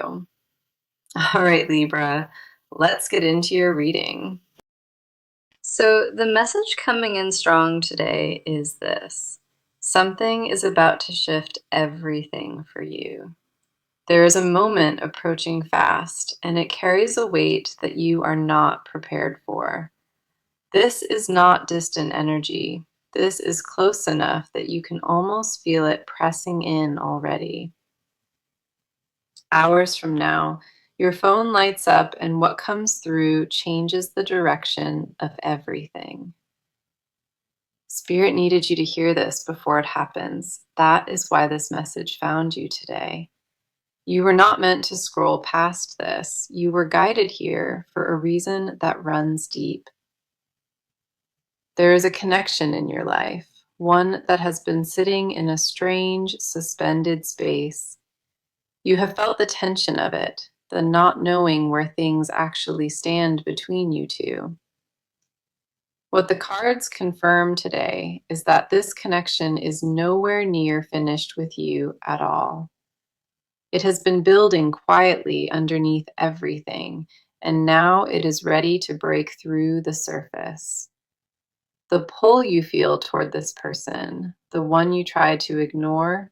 All right, Libra, let's get into your reading. So, the message coming in strong today is this: something is about to shift everything for you. There is a moment approaching fast, and it carries a weight that you are not prepared for. This is not distant energy. This is close enough that you can almost feel it pressing in already. Hours from now, your phone lights up, and what comes through changes the direction of everything. Spirit needed you to hear this before it happens. That is why this message found you today. You were not meant to scroll past this. You were guided here for a reason that runs deep. There is a connection in your life, one that has been sitting in a strange, suspended space. You have felt the tension of it, the not knowing where things actually stand between you two. What the cards confirm today is that this connection is nowhere near finished with you at all. It has been building quietly underneath everything, and now it is ready to break through the surface. The pull you feel toward this person, the one you tried to ignore,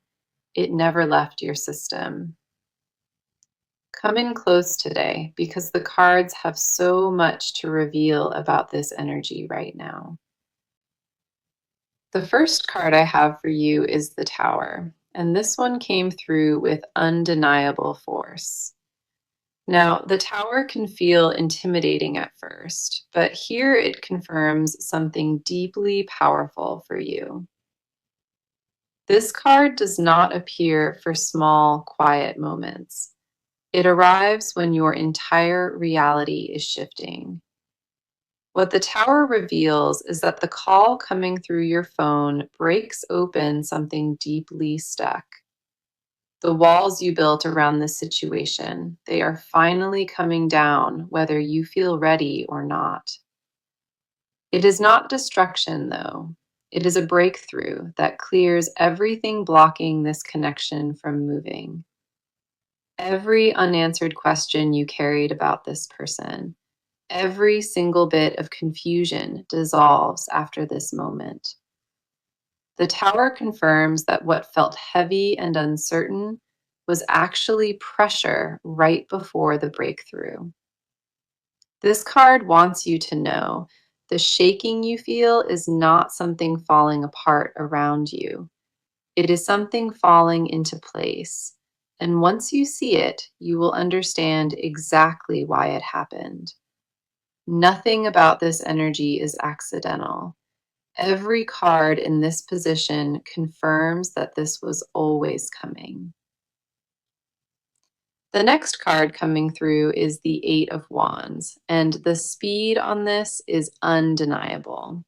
it never left your system. Come in close today because the cards have so much to reveal about this energy right now. The first card I have for you is the Tower, and this one came through with undeniable force. Now, the Tower can feel intimidating at first, but here it confirms something deeply powerful for you. This card does not appear for small, quiet moments. It arrives when your entire reality is shifting. What the Tower reveals is that the call coming through your phone breaks open something deeply stuck. The walls you built around this situation, they are finally coming down whether you feel ready or not. It is not destruction, though. It is a breakthrough that clears everything blocking this connection from moving. Every unanswered question you carried about this person, every single bit of confusion dissolves after this moment. The Tower confirms that what felt heavy and uncertain was actually pressure right before the breakthrough. This card wants you to know the shaking you feel is not something falling apart around you. It is something falling into place. And once you see it, you will understand exactly why it happened. Nothing about this energy is accidental. Every card in this position confirms that this was always coming. The next card coming through is the Eight of Wands, and the speed on this is undeniable.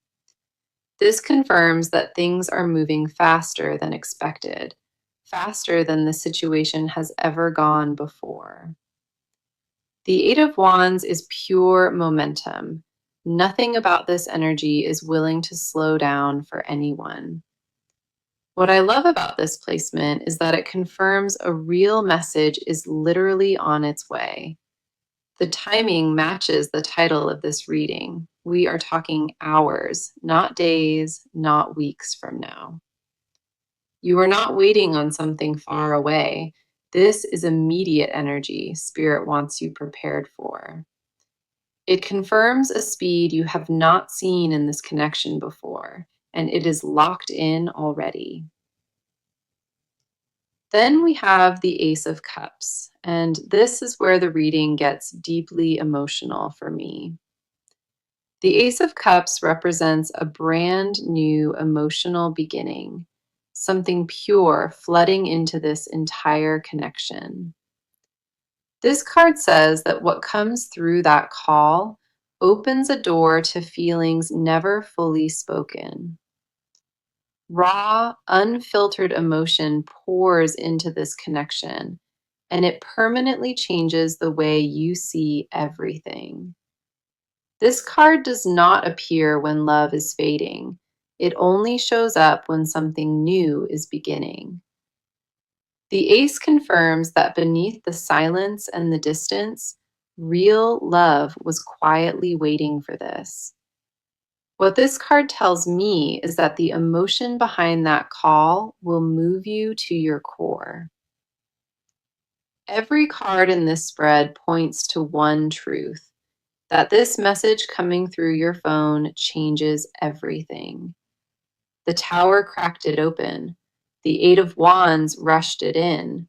This confirms that things are moving faster than expected, faster than the situation has ever gone before. The Eight of Wands is pure momentum. Nothing about this energy is willing to slow down for anyone. What I love about this placement is that it confirms a real message is literally on its way. The timing matches the title of this reading. We are talking hours, not days, not weeks from now. You are not waiting on something far away. This is immediate energy Spirit wants you prepared for. It confirms a speed you have not seen in this connection before, and it is locked in already. Then we have the Ace of Cups, and this is where the reading gets deeply emotional for me. The Ace of Cups represents a brand new emotional beginning, something pure flooding into this entire connection. This card says that what comes through that call opens a door to feelings never fully spoken. Raw, unfiltered emotion pours into this connection, and it permanently changes the way you see everything. This card does not appear when love is fading. It only shows up when something new is beginning. The ace confirms that beneath the silence and the distance, real love was quietly waiting for this. What this card tells me is that the emotion behind that call will move you to your core. Every card in this spread points to one truth, that this message coming through your phone changes everything. The tower cracked it open. The Eight of Wands rushed it in.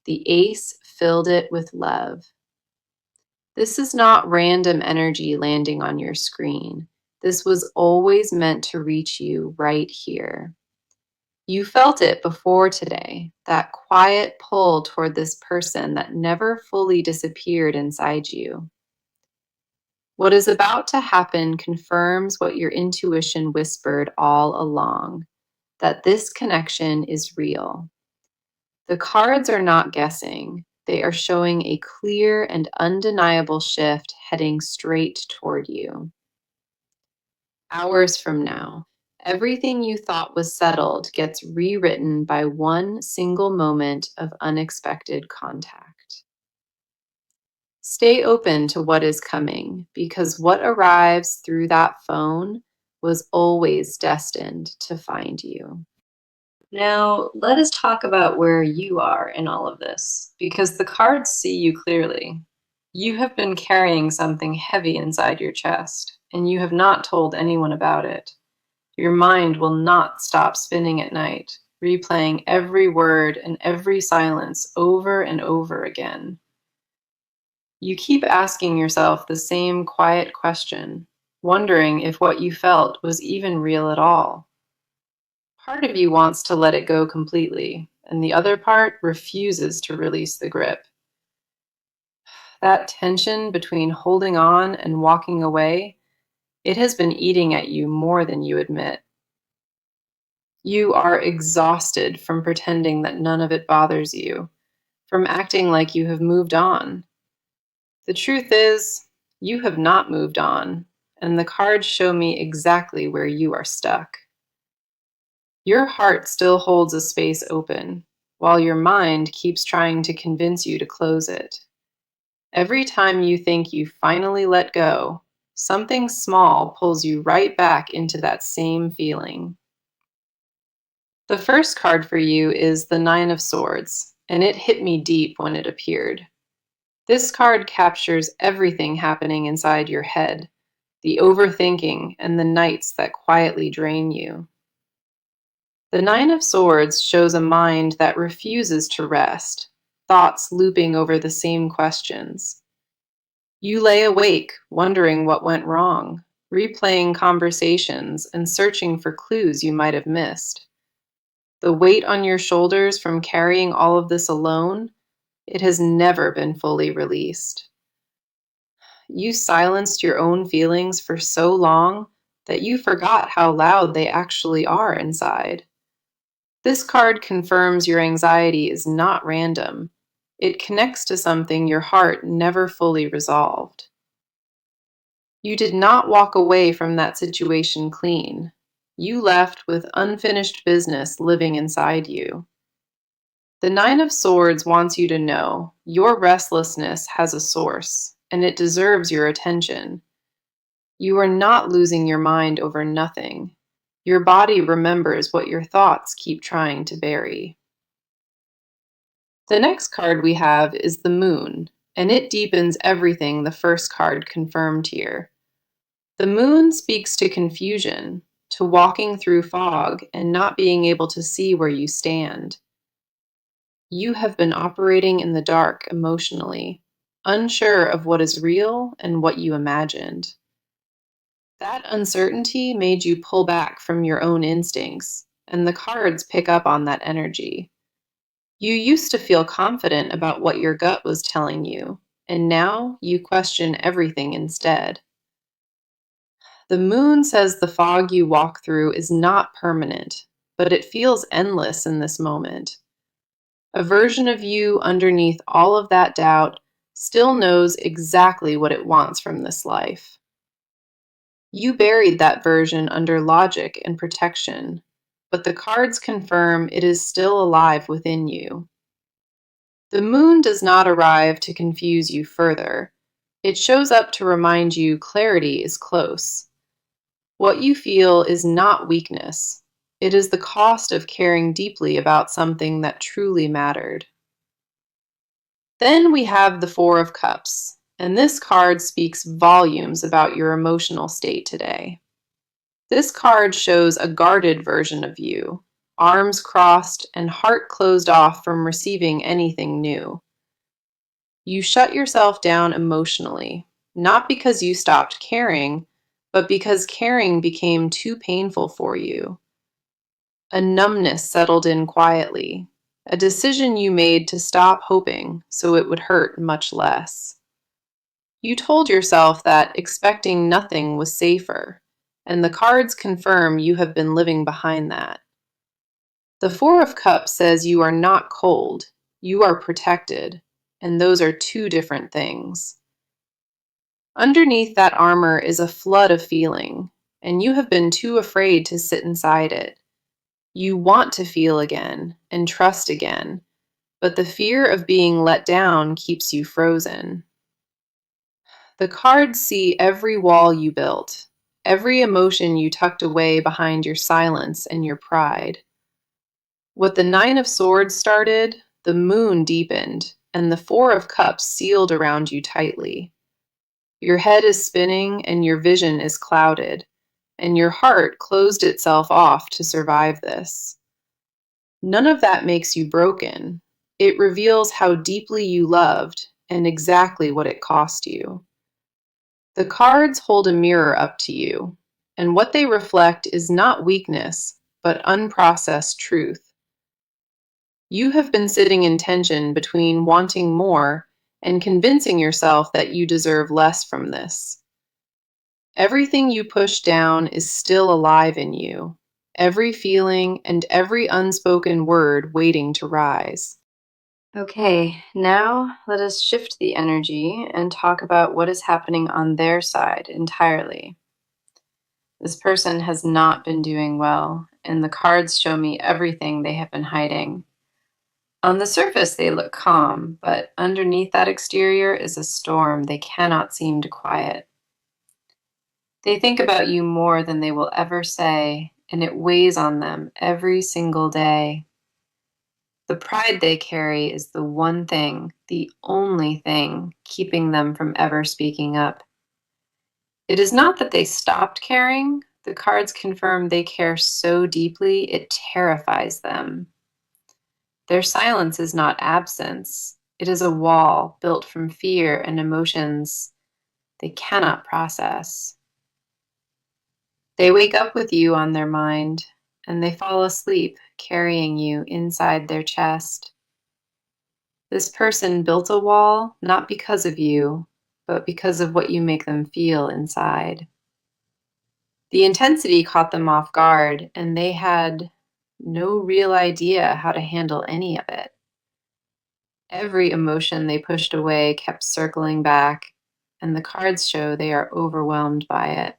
The ace filled it with love. This is not random energy landing on your screen. This was always meant to reach you right here. You felt it before today, that quiet pull toward this person that never fully disappeared inside you. What is about to happen confirms what your intuition whispered all along, that this connection is real. The cards are not guessing. They are showing a clear and undeniable shift heading straight toward you. Hours from now, everything you thought was settled gets rewritten by one single moment of unexpected contact. Stay open to what is coming, because what arrives through that phone was always destined to find you. Now, let us talk about where you are in all of this, because the cards see you clearly. You have been carrying something heavy inside your chest, and you have not told anyone about it. Your mind will not stop spinning at night, replaying every word and every silence over and over again. You keep asking yourself the same quiet question, wondering if what you felt was even real at all. Part of you wants to let it go completely, and the other part refuses to release the grip. That tension between holding on and walking away, it has been eating at you more than you admit. You are exhausted from pretending that none of it bothers you, from acting like you have moved on. The truth is, you have not moved on, and the cards show me exactly where you are stuck. Your heart still holds a space open, while your mind keeps trying to convince you to close it. Every time you think you finally let go, something small pulls you right back into that same feeling. The first card for you is the Nine of Swords, and it hit me deep when it appeared. This card captures everything happening inside your head, the overthinking and the nights that quietly drain you. The Nine of Swords shows a mind that refuses to rest, thoughts looping over the same questions. You lay awake, wondering what went wrong, replaying conversations and searching for clues you might have missed. The weight on your shoulders from carrying all of this alone, it has never been fully released. You silenced your own feelings for so long that you forgot how loud they actually are inside. This card confirms your anxiety is not random. It connects to something your heart never fully resolved. You did not walk away from that situation clean. You left with unfinished business living inside you. The Nine of Swords wants you to know your restlessness has a source, and it deserves your attention. You are not losing your mind over nothing. Your body remembers what your thoughts keep trying to bury. The next card we have is the Moon, and it deepens everything the first card confirmed here. The Moon speaks to confusion, to walking through fog and not being able to see where you stand. You have been operating in the dark emotionally, unsure of what is real and what you imagined. That uncertainty made you pull back from your own instincts, and the cards pick up on that energy. You used to feel confident about what your gut was telling you, and now you question everything instead. The Moon says the fog you walk through is not permanent, but it feels endless in this moment. A version of you underneath all of that doubt still knows exactly what it wants from this life. You buried that version under logic and protection, but the cards confirm it is still alive within you. The moon does not arrive to confuse you further. It shows up to remind you clarity is close. What you feel is not weakness. It is the cost of caring deeply about something that truly mattered. Then we have the Four of Cups, and this card speaks volumes about your emotional state today. This card shows a guarded version of you, arms crossed and heart closed off from receiving anything new. You shut yourself down emotionally, not because you stopped caring, but because caring became too painful for you. A numbness settled in quietly, a decision you made to stop hoping so it would hurt much less. You told yourself that expecting nothing was safer, and the cards confirm you have been living behind that. The Four of Cups says you are not cold, you are protected, and those are two different things. Underneath that armor is a flood of feeling, and you have been too afraid to sit inside it. You want to feel again and trust again, but the fear of being let down keeps you frozen. The cards see every wall you built, every emotion you tucked away behind your silence and your pride. What the Nine of Swords started, the moon deepened, and the Four of Cups sealed around you tightly. Your head is spinning and your vision is clouded, and your heart closed itself off to survive this. None of that makes you broken. It reveals how deeply you loved and exactly what it cost you. The cards hold a mirror up to you, and what they reflect is not weakness, but unprocessed truth. You have been sitting in tension between wanting more and convincing yourself that you deserve less from this. Everything you push down is still alive in you, every feeling and every unspoken word waiting to rise. Okay, now let us shift the energy and talk about what is happening on their side entirely. This person has not been doing well, and the cards show me everything they have been hiding. On the surface, they look calm, but underneath that exterior is a storm they cannot seem to quiet. They think about you more than they will ever say, and it weighs on them every single day. The pride they carry is the one thing, the only thing, keeping them from ever speaking up. It is not that they stopped caring. The cards confirm they care so deeply it terrifies them. Their silence is not absence. It is a wall built from fear and emotions they cannot process. They wake up with you on their mind, and they fall asleep carrying you inside their chest. This person built a wall not because of you, but because of what you make them feel inside. The intensity caught them off guard, and they had no real idea how to handle any of it. Every emotion they pushed away kept circling back, and the cards show they are overwhelmed by it.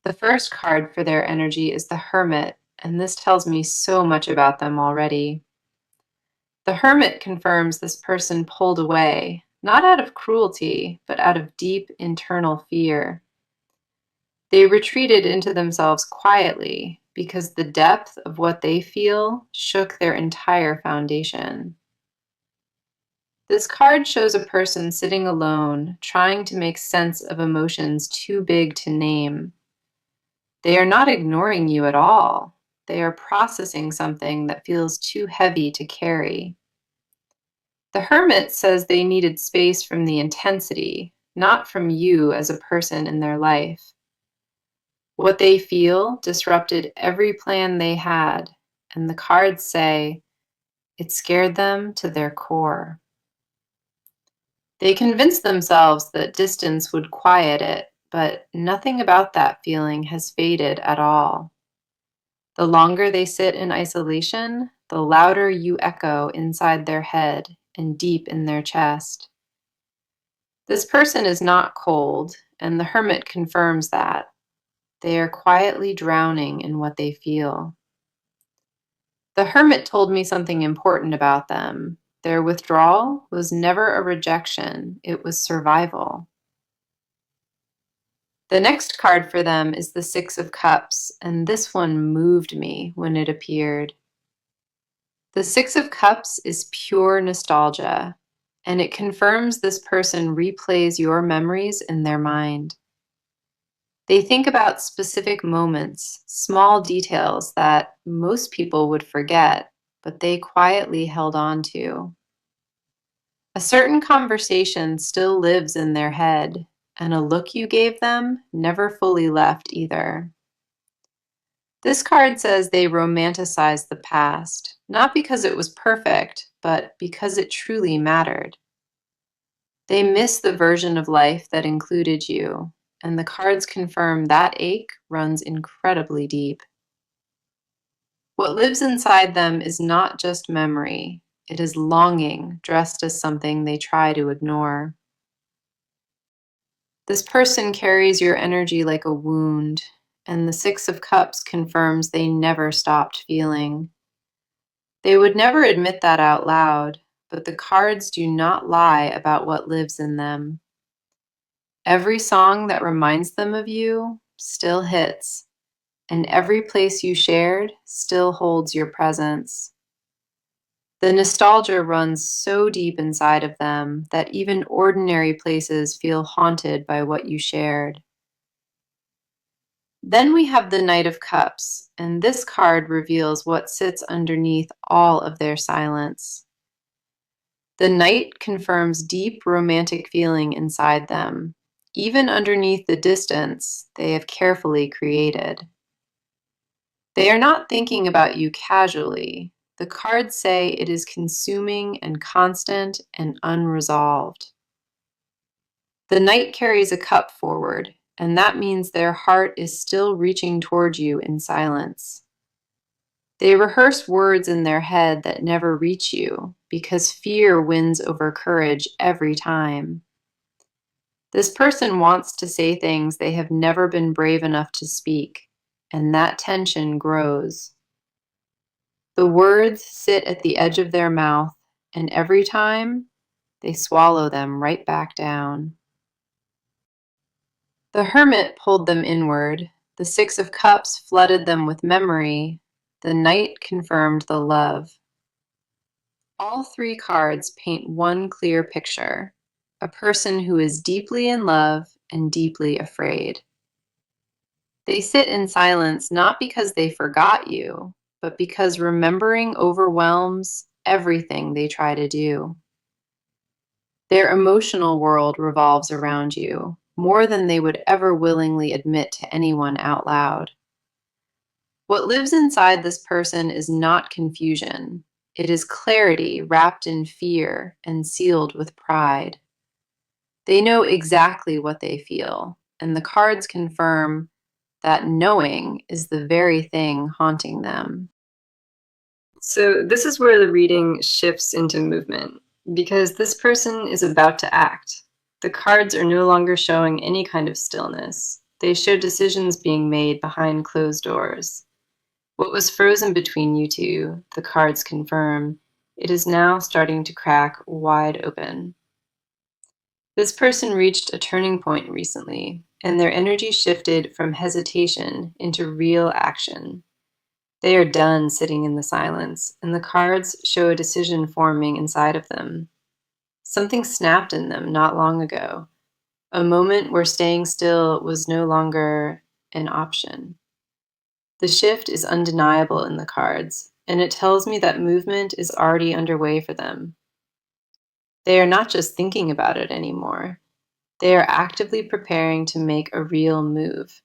The first card for their energy is the Hermit, and this tells me so much about them already. The Hermit confirms this person pulled away, not out of cruelty, but out of deep internal fear. They retreated into themselves quietly because the depth of what they feel shook their entire foundation. This card shows a person sitting alone, trying to make sense of emotions too big to name. They are not ignoring you at all. They are processing something that feels too heavy to carry. The Hermit says they needed space from the intensity, not from you as a person in their life. What they feel disrupted every plan they had, and the cards say it scared them to their core. They convinced themselves that distance would quiet it, but nothing about that feeling has faded at all. The longer they sit in isolation, the louder you echo inside their head and deep in their chest. This person is not cold, and the Hermit confirms that. They are quietly drowning in what they feel. The hermit told me something important about them. Their withdrawal was never a rejection, it was survival. The next card for them is the Six of Cups, and this one moved me when it appeared. The Six of Cups is pure nostalgia, and it confirms this person replays your memories in their mind. They think about specific moments, small details that most people would forget, but they quietly held on to. A certain conversation still lives in their head, and a look you gave them never fully left either. This card says they romanticize the past, not because it was perfect, but because it truly mattered. They miss the version of life that included you, and the cards confirm that ache runs incredibly deep. What lives inside them is not just memory, it is longing dressed as something they try to ignore. This person carries your energy like a wound, and the Six of Cups confirms they never stopped feeling. They would never admit that out loud, but the cards do not lie about what lives in them. Every song that reminds them of you still hits, and every place you shared still holds your presence. The nostalgia runs so deep inside of them that even ordinary places feel haunted by what you shared. Then we have the Knight of Cups, and this card reveals what sits underneath all of their silence. The Knight confirms deep romantic feeling inside them, even underneath the distance they have carefully created. They are not thinking about you casually. The cards say it is consuming and constant and unresolved. The Knight carries a cup forward, and that means their heart is still reaching toward you in silence. They rehearse words in their head that never reach you because fear wins over courage every time. This person wants to say things they have never been brave enough to speak, and that tension grows. The words sit at the edge of their mouth, and every time they swallow them right back down. The Hermit pulled them inward. The Six of Cups flooded them with memory. The Knight confirmed the love. All three cards paint one clear picture: a person who is deeply in love and deeply afraid. They sit in silence not because they forgot you, but because remembering overwhelms everything they try to do. Their emotional world revolves around you, more than they would ever willingly admit to anyone out loud. What lives inside this person is not confusion. It is clarity wrapped in fear and sealed with pride. They know exactly what they feel, and the cards confirm that knowing is the very thing haunting them. So, this is where the reading shifts into movement, because this person is about to act. The cards are no longer showing any kind of stillness. They show decisions being made behind closed doors. What was frozen between you two, the cards confirm, it is now starting to crack wide open. This person reached a turning point recently, and their energy shifted from hesitation into real action. They are done sitting in the silence, and the cards show a decision forming inside of them. Something snapped in them not long ago, a moment where staying still was no longer an option. The shift is undeniable in the cards, and it tells me that movement is already underway for them. They are not just thinking about it anymore. They are actively preparing to make a real move.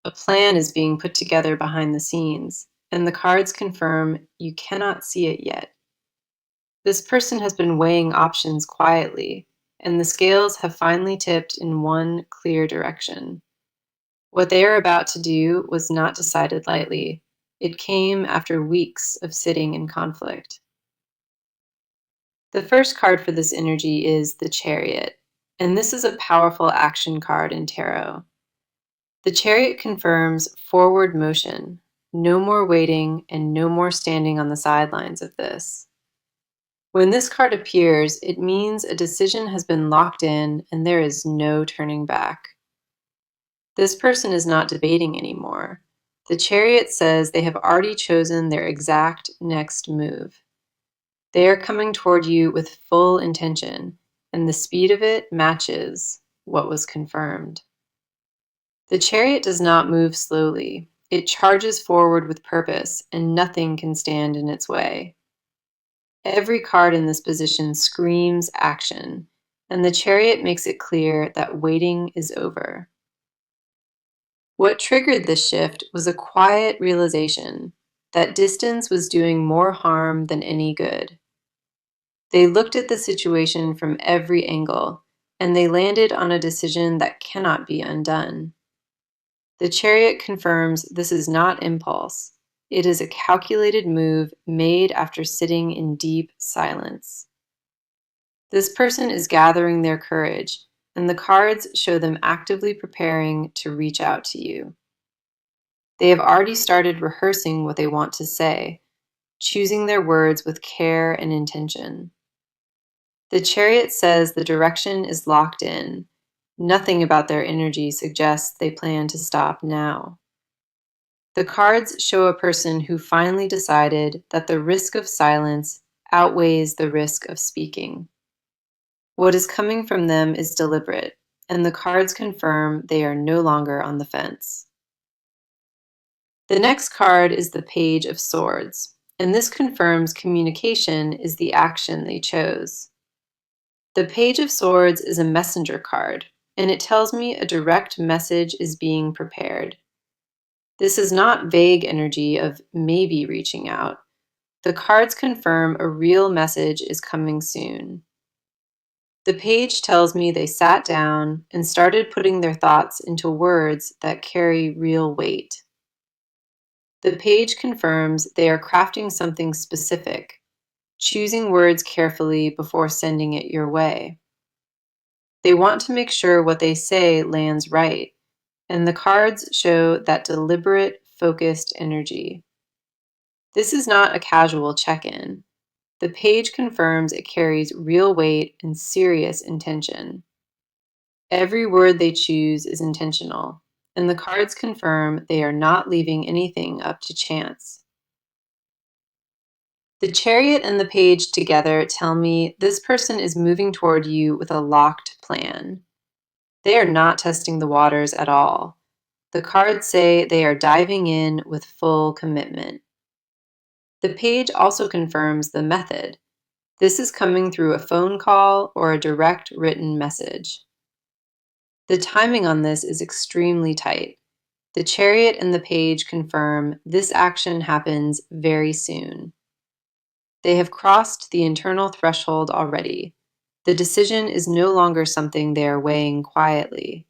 A plan is being put together behind the scenes, and the cards confirm you cannot see it yet. This person has been weighing options quietly, and the scales have finally tipped in one clear direction. What they are about to do was not decided lightly. It came after weeks of sitting in conflict. The first card for this energy is the Chariot, and this is a powerful action card in tarot. The Chariot confirms forward motion. No more waiting and no more standing on the sidelines of this. When this card appears, it means a decision has been locked in and there is no turning back. This person is not debating anymore. The Chariot says they have already chosen their exact next move. They are coming toward you with full intention, and the speed of it matches what was confirmed. The Chariot does not move slowly. It charges forward with purpose, and nothing can stand in its way. Every card in this position screams action, and the Chariot makes it clear that waiting is over. What triggered this shift was a quiet realization that distance was doing more harm than any good. They looked at the situation from every angle, and they landed on a decision that cannot be undone. The Chariot confirms this is not impulse. It is a calculated move made after sitting in deep silence. This person is gathering their courage, and the cards show them actively preparing to reach out to you. They have already started rehearsing what they want to say, choosing their words with care and intention. The Chariot says the direction is locked in. Nothing about their energy suggests they plan to stop now. The cards show a person who finally decided that the risk of silence outweighs the risk of speaking. What is coming from them is deliberate, and the cards confirm they are no longer on the fence. The next card is the Page of Swords, and this confirms communication is the action they chose. The Page of Swords is a messenger card, and it tells me a direct message is being prepared. This is not vague energy of maybe reaching out. The cards confirm a real message is coming soon. The page tells me they sat down and started putting their thoughts into words that carry real weight. The page confirms they are crafting something specific, choosing words carefully before sending it your way. They want to make sure what they say lands right, and the cards show that deliberate, focused energy. This is not a casual check-in. The page confirms it carries real weight and serious intention. Every word they choose is intentional, and the cards confirm they are not leaving anything up to chance. The Chariot and the Page together tell me this person is moving toward you with a locked plan. They are not testing the waters at all. The cards say they are diving in with full commitment. The page also confirms the method. This is coming through a phone call or a direct written message. The timing on this is extremely tight. The Chariot and the Page confirm this action happens very soon. They have crossed the internal threshold already. The decision is no longer something they are weighing quietly.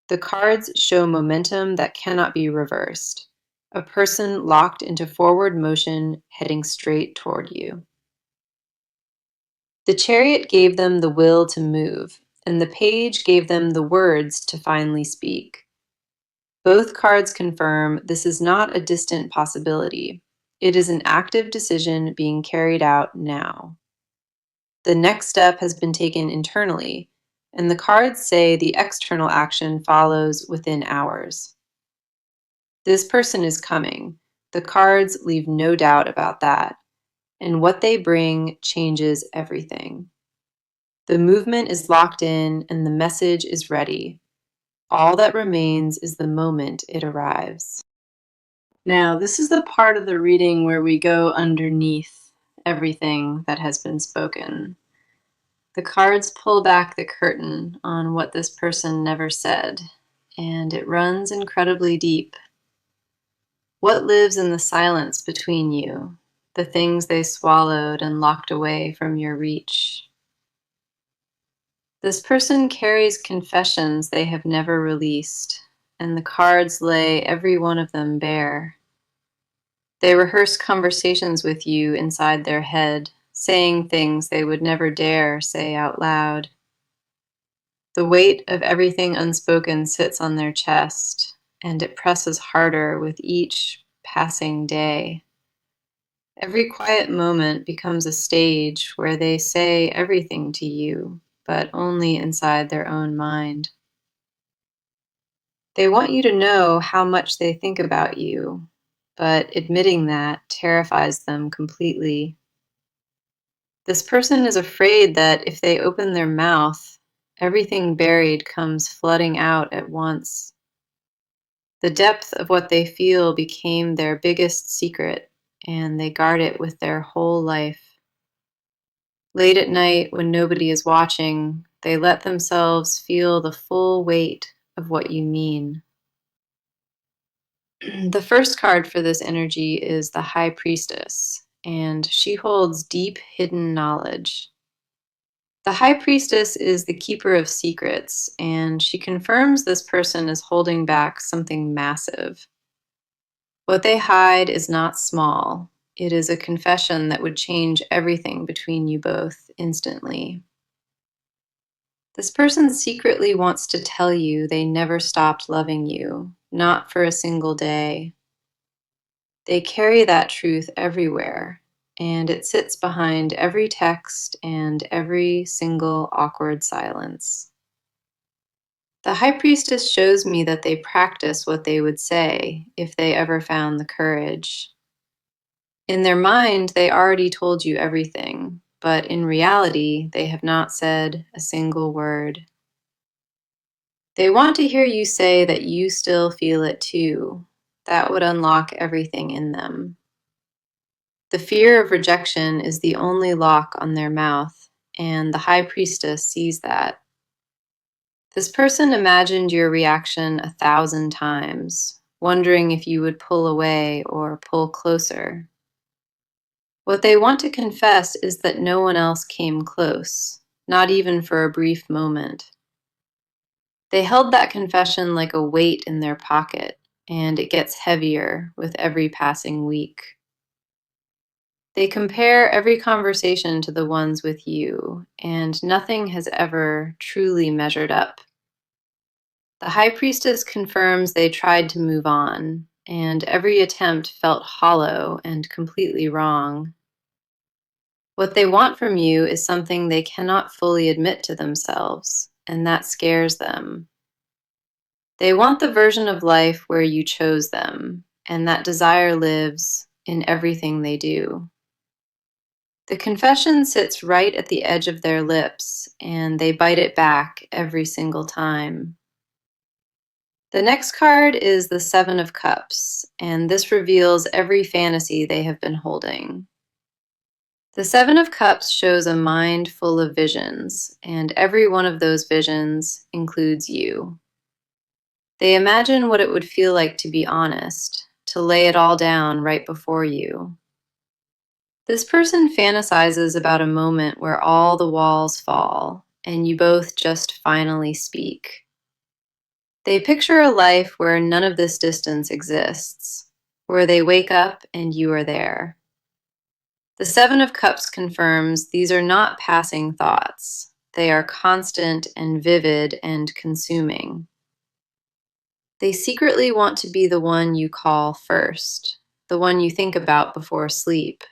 The cards show momentum that cannot be reversed. A person locked into forward motion heading straight toward you. The Chariot gave them the will to move, and the Page gave them the words to finally speak. Both cards confirm this is not a distant possibility. It is an active decision being carried out now. The next step has been taken internally, and the cards say the external action follows within hours. This person is coming. The cards leave no doubt about that, and what they bring changes everything. The movement is locked in, and the message is ready. All that remains is the moment it arrives. Now, this is the part of the reading where we go underneath everything that has been spoken. The cards pull back the curtain on what this person never said, and it runs incredibly deep. What lives in the silence between you, the things they swallowed and locked away from your reach? This person carries confessions they have never released, and the cards lay every one of them bare. They rehearse conversations with you inside their head, saying things they would never dare say out loud. The weight of everything unspoken sits on their chest, and it presses harder with each passing day. Every quiet moment becomes a stage where they say everything to you, but only inside their own mind. They want you to know how much they think about you, but admitting that terrifies them completely. This person is afraid that if they open their mouth, everything buried comes flooding out at once. The depth of what they feel became their biggest secret, and they guard it with their whole life. Late at night, when nobody is watching, they let themselves feel the full weight of what you mean. The first card for this energy is the High Priestess, and she holds deep hidden knowledge. The High Priestess is the keeper of secrets, and she confirms this person is holding back something massive. What they hide is not small. It is a confession that would change everything between you both instantly. This person secretly wants to tell you they never stopped loving you, not for a single day. They carry that truth everywhere, and it sits behind every text and every single awkward silence. The High Priestess shows me that they practice what they would say if they ever found the courage. In their mind, they already told you everything, but in reality, they have not said a single word. They want to hear you say that you still feel it too. That would unlock everything in them. The fear of rejection is the only lock on their mouth, and the High Priestess sees that. This person imagined your reaction 1,000 times, wondering if you would pull away or pull closer. What they want to confess is that no one else came close, not even for a brief moment. They held that confession like a weight in their pocket, and it gets heavier with every passing week. They compare every conversation to the ones with you, and nothing has ever truly measured up. The High Priestess confirms they tried to move on, and every attempt felt hollow and completely wrong. What they want from you is something they cannot fully admit to themselves, and that scares them. They want the version of life where you chose them, and that desire lives in everything they do. The confession sits right at the edge of their lips, and they bite it back every single time. The next card is the Seven of Cups, and this reveals every fantasy they have been holding. The Seven of Cups shows a mind full of visions, and every one of those visions includes you. They imagine what it would feel like to be honest, to lay it all down right before you. This person fantasizes about a moment where all the walls fall, and you both just finally speak. They picture a life where none of this distance exists, where they wake up and you are there. The Seven of Cups confirms these are not passing thoughts. They are constant and vivid and consuming. They secretly want to be the one you call first, the one you think about before sleep.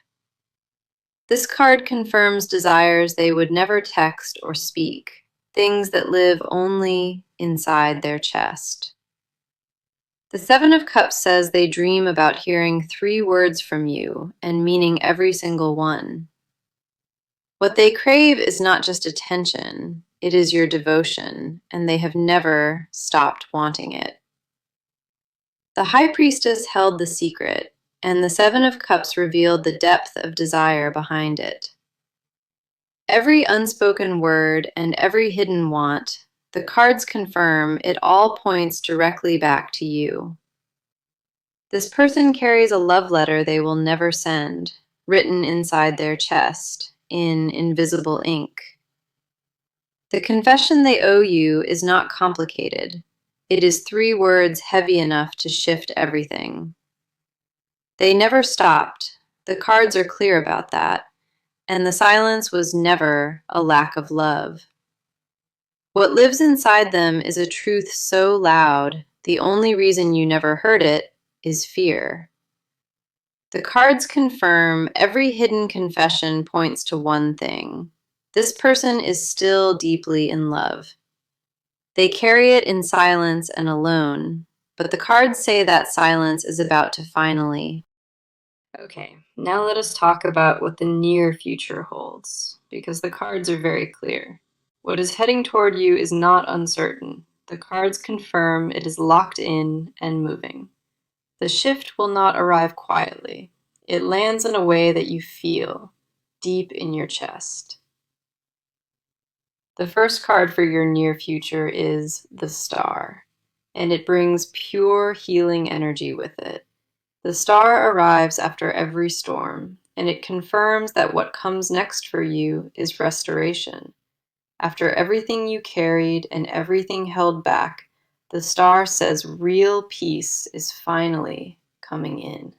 This card confirms desires they would never text or speak, things that live only inside their chest. The Seven of Cups says they dream about hearing 3 words from you and meaning every single one. What they crave is not just attention, it is your devotion, and they have never stopped wanting it. The High Priestess held the secret, and the Seven of Cups revealed the depth of desire behind it. Every unspoken word and every hidden want, the cards confirm it all points directly back to you. This person carries a love letter they will never send, written inside their chest, in invisible ink. The confession they owe you is not complicated. It is 3 words heavy enough to shift everything. They never stopped. The cards are clear about that. And the silence was never a lack of love. What lives inside them is a truth so loud, the only reason you never heard it is fear. The cards confirm every hidden confession points to one thing. This person is still deeply in love. They carry it in silence and alone, but the cards say that silence is about to finally. Okay, now let us talk about what the near future holds, because the cards are very clear. What is heading toward you is not uncertain. The cards confirm it is locked in and moving. The shift will not arrive quietly. It lands in a way that you feel, deep in your chest. The first card for your near future is the Star, and it brings pure healing energy with it. The star arrives after every storm, and it confirms that what comes next for you is restoration. After everything you carried and everything held back, the star says real peace is finally coming in.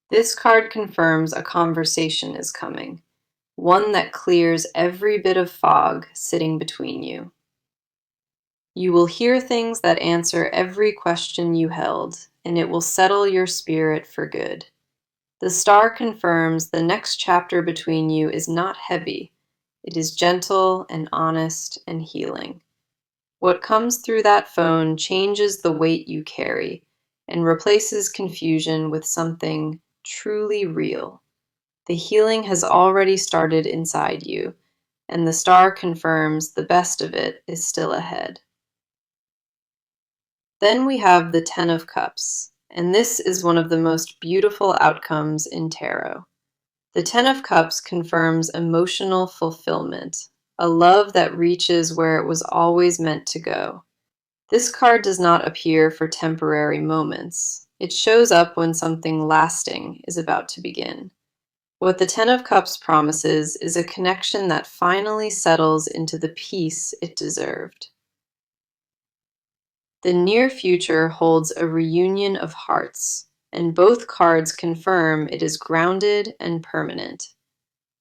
This card confirms a conversation is coming, one that clears every bit of fog sitting between you. You will hear things that answer every question you held, and it will settle your spirit for good. The star confirms the next chapter between you is not heavy. It is gentle and honest and healing. What comes through that phone changes the weight you carry and replaces confusion with something truly real. The healing has already started inside you, and the star confirms the best of it is still ahead. Then we have the Ten of Cups, and this is one of the most beautiful outcomes in tarot. The Ten of Cups confirms emotional fulfillment, a love that reaches where it was always meant to go. This card does not appear for temporary moments. It shows up when something lasting is about to begin. What the Ten of Cups promises is a connection that finally settles into the peace it deserved. The near future holds a reunion of hearts, and both cards confirm it is grounded and permanent.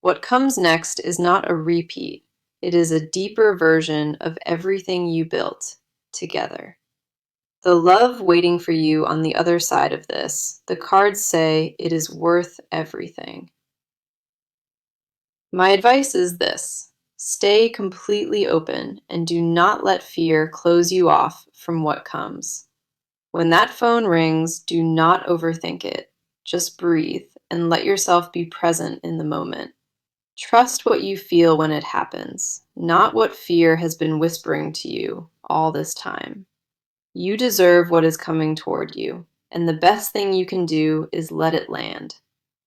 What comes next is not a repeat. It is a deeper version of everything you built together. The love waiting for you on the other side of this, the cards say it is worth everything. My advice is this: stay completely open and do not let fear close you off from what comes. When that phone rings, do not overthink it. Just breathe and let yourself be present in the moment. Trust what you feel when it happens, not what fear has been whispering to you all this time. You deserve what is coming toward you, and the best thing you can do is let it land.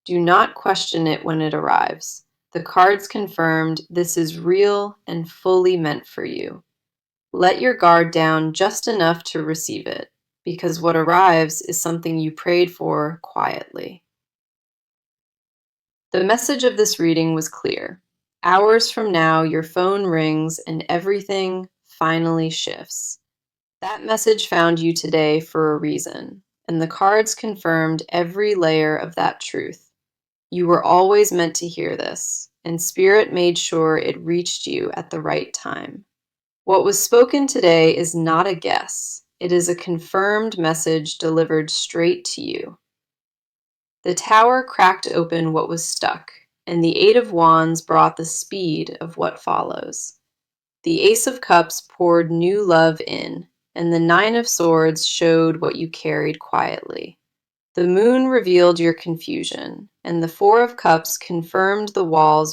Do not question it when it arrives. The cards confirmed this is real and fully meant for you. Let your guard down just enough to receive it, because what arrives is something you prayed for quietly. The message of this reading was clear. Hours from now, your phone rings and everything finally shifts. That message found you today for a reason, and the cards confirmed every layer of that truth. You were always meant to hear this, and Spirit made sure it reached you at the right time. What was spoken today is not a guess. It is a confirmed message delivered straight to you. The tower cracked open what was stuck, and the Eight of Wands brought the speed of what follows. The Ace of Cups poured new love in, and the Nine of Swords showed what you carried quietly. The moon revealed your confusion, and the Four of Cups confirmed the walls